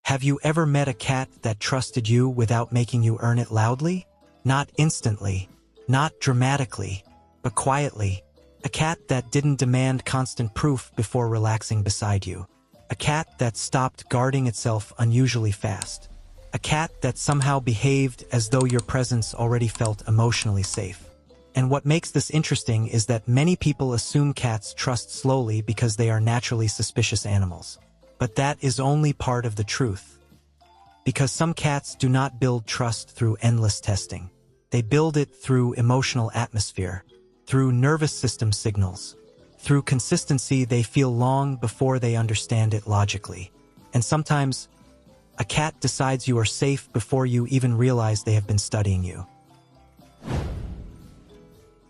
Have you ever met a cat that trusted you without making you earn it loudly? Not instantly, not dramatically, but quietly. A cat that didn't demand constant proof before relaxing beside you. A cat that stopped guarding itself unusually fast. A cat that somehow behaved as though your presence already felt emotionally safe. And what makes this interesting is that many people assume cats trust slowly because they are naturally suspicious animals. But that is only part of the truth. Because some cats do not build trust through endless testing. They build it through emotional atmosphere, through nervous system signals, through consistency they feel long before they understand it logically. And sometimes, a cat decides you are safe before you even realize they have been studying you.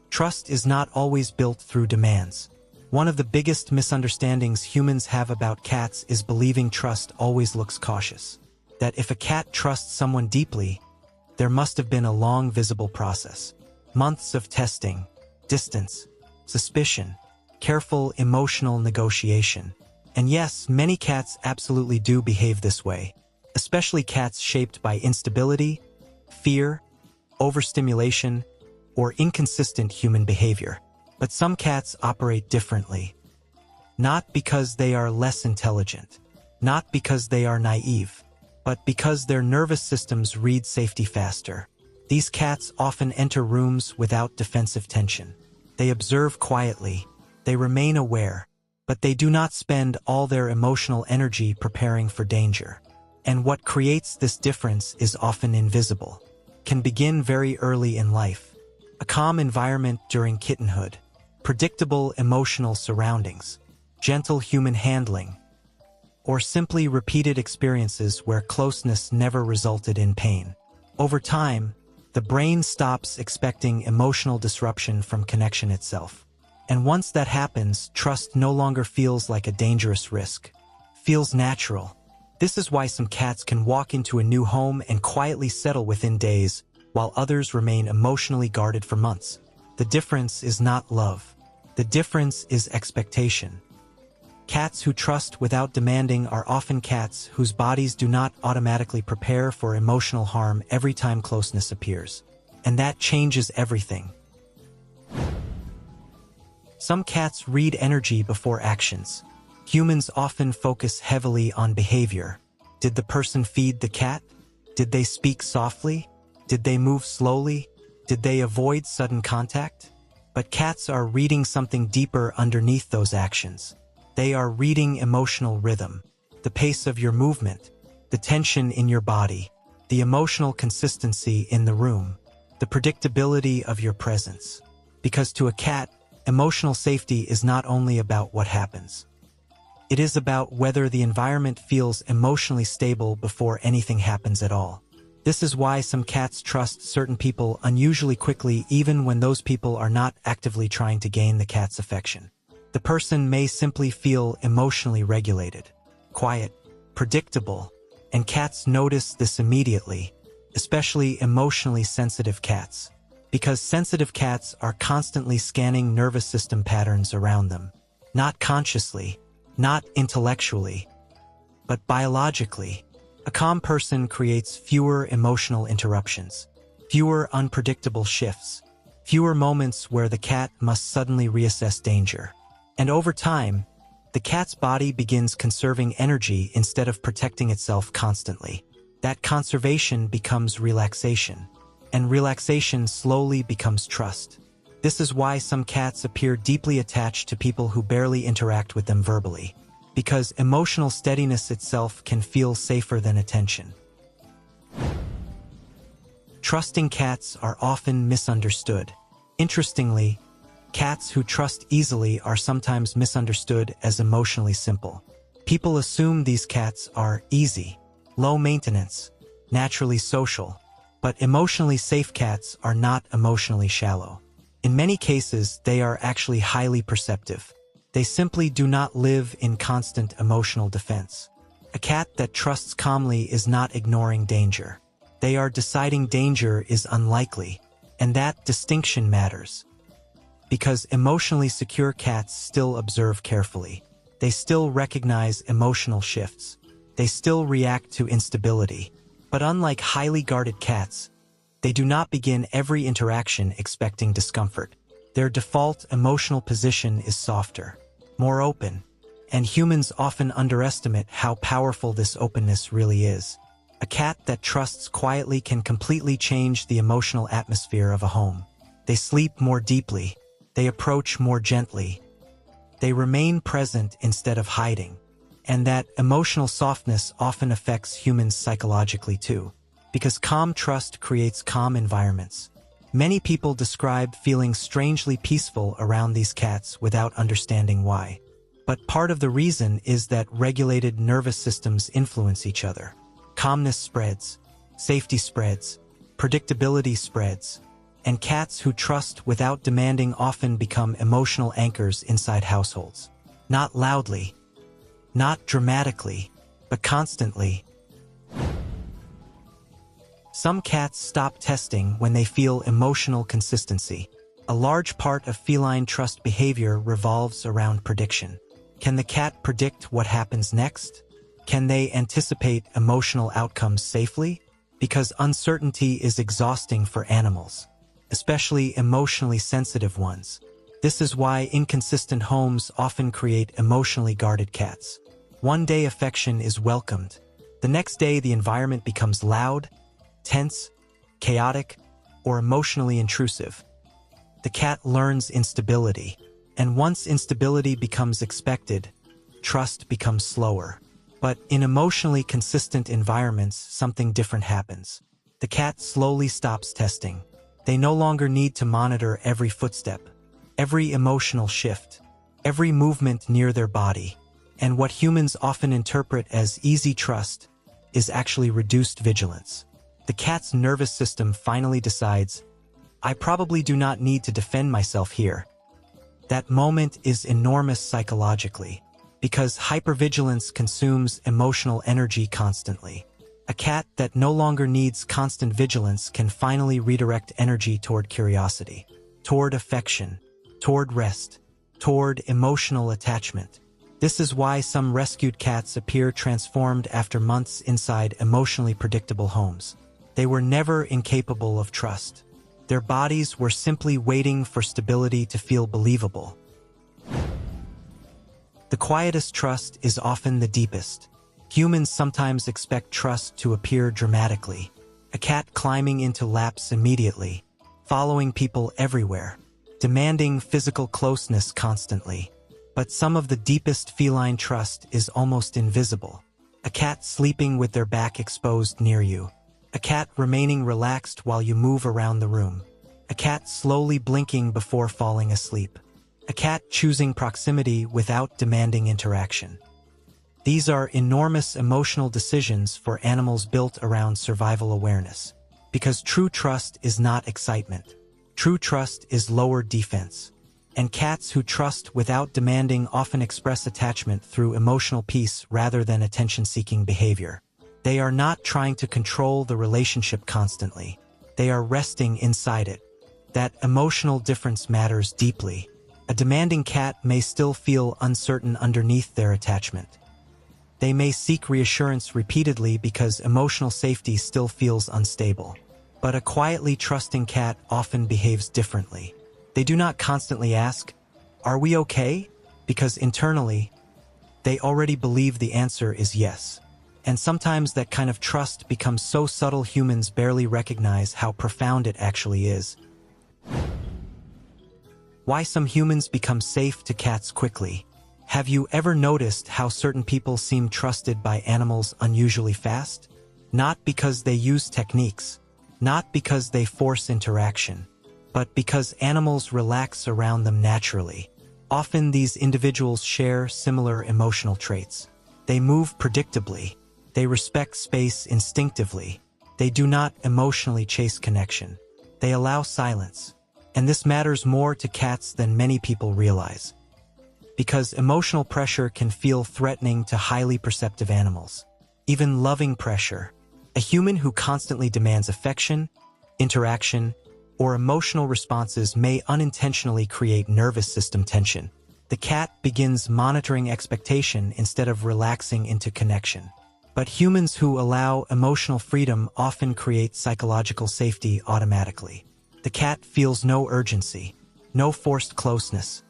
Trust is not always built through demands. One of the biggest misunderstandings humans have about cats is believing trust always looks cautious. That if a cat trusts someone deeply, there must have been a long visible process. Months of testing, distance, suspicion, careful emotional negotiation. And yes, many cats absolutely do behave this way, especially cats shaped by instability, fear, overstimulation, or inconsistent human behavior. But some cats operate differently. Not because they are less intelligent, not because they are naive, but because their nervous systems read safety faster. These cats often enter rooms without defensive tension. They observe quietly, they remain aware, but they do not spend all their emotional energy preparing for danger. And what creates this difference is often invisible, can begin very early in life. A calm environment during kittenhood, predictable emotional surroundings, gentle human handling, or simply repeated experiences where closeness never resulted in pain. Over time, the brain stops expecting emotional disruption from connection itself. And once that happens, trust no longer feels like a dangerous risk. Feels natural. This is why some cats can walk into a new home and quietly settle within days, while others remain emotionally guarded for months. The difference is not love. The difference is expectation. Cats who trust without demanding are often cats whose bodies do not automatically prepare for emotional harm every time closeness appears. And that changes everything. Some cats read energy before actions. Humans often focus heavily on behavior. Did the person feed the cat? Did they speak softly? Did they move slowly? Did they avoid sudden contact? But cats are reading something deeper underneath those actions. They are reading emotional rhythm, the pace of your movement, the tension in your body, the emotional consistency in the room, the predictability of your presence. Because to a cat, emotional safety is not only about what happens. It is about whether the environment feels emotionally stable before anything happens at all. This is why some cats trust certain people unusually quickly even when those people are not actively trying to gain the cat's affection. The person may simply feel emotionally regulated, quiet, predictable, and cats notice this immediately, especially emotionally sensitive cats, because sensitive cats are constantly scanning nervous system patterns around them, not consciously, not intellectually, but biologically. A calm person creates fewer emotional interruptions, fewer unpredictable shifts, fewer moments where the cat must suddenly reassess danger. And over time, the cat's body begins conserving energy instead of protecting itself constantly. That conservation becomes relaxation, and relaxation slowly becomes trust. This is why some cats appear deeply attached to people who barely interact with them verbally. Because emotional steadiness itself can feel safer than attention. Trusting cats are often misunderstood. Interestingly, cats who trust easily are sometimes misunderstood as emotionally simple. People assume these cats are easy, low maintenance, naturally social, but emotionally safe cats are not emotionally shallow. In many cases, they are actually highly perceptive. They simply do not live in constant emotional defense. A cat that trusts calmly is not ignoring danger. They are deciding danger is unlikely, and that distinction matters. Because emotionally secure cats still observe carefully. They still recognize emotional shifts. They still react to instability. But unlike highly guarded cats, they do not begin every interaction expecting discomfort. Their default emotional position is softer, more open, and humans often underestimate how powerful this openness really is. A cat that trusts quietly can completely change the emotional atmosphere of a home. They sleep more deeply. They approach more gently. They remain present instead of hiding. And that emotional softness often affects humans psychologically too, because calm trust creates calm environments. Many people describe feeling strangely peaceful around these cats without understanding why. But part of the reason is that regulated nervous systems influence each other. Calmness spreads, safety spreads, predictability spreads, and cats who trust without demanding often become emotional anchors inside households. Not loudly, not dramatically, but constantly. Some cats stop testing when they feel emotional consistency. A large part of feline trust behavior revolves around prediction. Can the cat predict what happens next? Can they anticipate emotional outcomes safely? Because uncertainty is exhausting for animals, especially emotionally sensitive ones. This is why inconsistent homes often create emotionally guarded cats. One day affection is welcomed. The next day the environment becomes loud, tense, chaotic, or emotionally intrusive. The cat learns instability, and once instability becomes expected, trust becomes slower. But in emotionally consistent environments, something different happens. The cat slowly stops testing. They no longer need to monitor every footstep, every emotional shift, every movement near their body. And what humans often interpret as easy trust is actually reduced vigilance. The cat's nervous system finally decides, I probably do not need to defend myself here. That moment is enormous psychologically, because hypervigilance consumes emotional energy constantly. A cat that no longer needs constant vigilance can finally redirect energy toward curiosity, toward affection, toward rest, toward emotional attachment. This is why some rescued cats appear transformed after months inside emotionally predictable homes. They were never incapable of trust. Their bodies were simply waiting for stability to feel believable. The quietest trust is often the deepest. Humans sometimes expect trust to appear dramatically. A cat climbing into laps immediately, following people everywhere, demanding physical closeness constantly. But some of the deepest feline trust is almost invisible. A cat sleeping with their back exposed near you. A cat remaining relaxed while you move around the room. A cat slowly blinking before falling asleep. A cat choosing proximity without demanding interaction. These are enormous emotional decisions for animals built around survival awareness. Because true trust is not excitement. True trust is lower defense. And cats who trust without demanding often express attachment through emotional peace rather than attention-seeking behavior. They are not trying to control the relationship constantly. They are resting inside it. That emotional difference matters deeply. A demanding cat may still feel uncertain underneath their attachment. They may seek reassurance repeatedly because emotional safety still feels unstable. But a quietly trusting cat often behaves differently. They do not constantly ask, "Are we okay?" Because internally, they already believe the answer is yes. And sometimes that kind of trust becomes so subtle humans barely recognize how profound it actually is. Why some humans become safe to cats quickly. Have you ever noticed how certain people seem trusted by animals unusually fast? Not because they use techniques, not because they force interaction, but because animals relax around them naturally. Often these individuals share similar emotional traits. They move predictably. They respect space instinctively. They do not emotionally chase connection. They allow silence. And this matters more to cats than many people realize. Because emotional pressure can feel threatening to highly perceptive animals. Even loving pressure. A human who constantly demands affection, interaction, or emotional responses may unintentionally create nervous system tension. The cat begins monitoring expectation instead of relaxing into connection. But humans who allow emotional freedom often create psychological safety automatically. The cat feels no urgency, no forced closeness.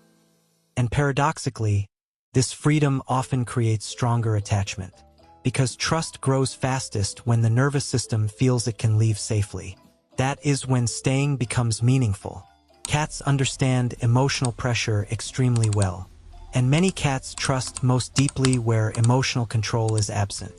And paradoxically, this freedom often creates stronger attachment, because trust grows fastest when the nervous system feels it can leave safely. That is when staying becomes meaningful. Cats understand emotional pressure extremely well, and many cats trust most deeply where emotional control is absent.